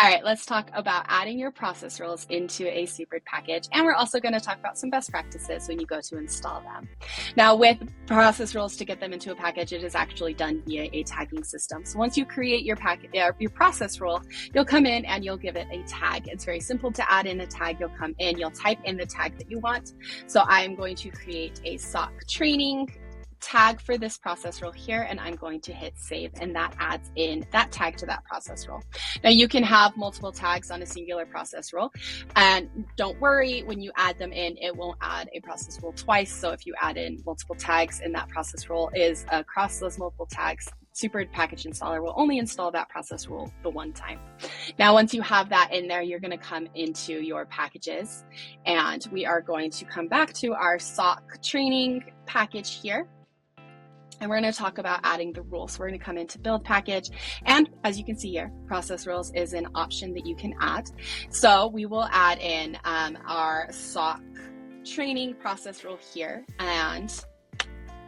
All right, let's talk about adding your process rules into a supered package. And we're also going to talk about some best practices when you go to install them. Now, with process rules, to get them into a package, it is actually done via a tagging system. So once you create your process rule, you'll come in and you'll give it a tag. It's very simple to add in a tag. You'll come in, you'll type in the tag that you want. So I'm going to create a SOC training tag for this process rule here, and I'm going to hit save, and that adds in that tag to that process rule. Now you can have multiple tags on a singular process rule, and don't worry, when you add them in, it won't add a process rule twice. So if you add in multiple tags and that process rule is across those multiple tags, supered package installer will only install that process rule the one time. Now, once you have that in there, you're going to come into your packages, and we are going to come back to our SOC training package here. And we're going to talk about adding the rules. So we're going to come into build package. And as you can see here, process rules is an option that you can add. So we will add in our SOC training process rule here, and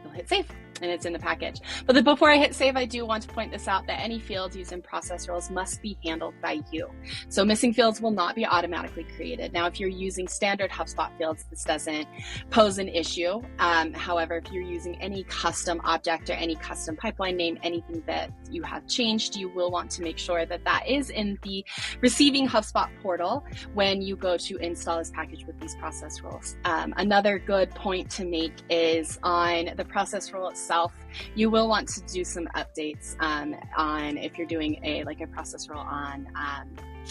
you'll hit save, and it's in the package. But before I hit save, I do want to point this out, that any fields used in process rules must be handled by you. So missing fields will not be automatically created. Now, if you're using standard HubSpot fields, this doesn't pose an issue. However, if you're using any custom object or any custom pipeline name, anything that you have changed, you will want to make sure that that is in the receiving HubSpot portal when you go to install this package with these process rules. Another good point to make is on the process rule itself, you will want to do some updates on if you're doing a process rule on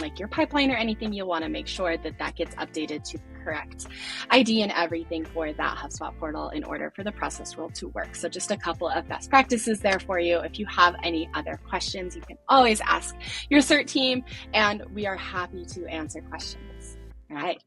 like your pipeline or anything. You'll want to make sure that that gets updated to the correct ID and everything for that HubSpot portal in order for the process rule to work. So just a couple of best practices there for you. If you have any other questions, you can always ask your CERT team, and we are happy to answer questions. All right.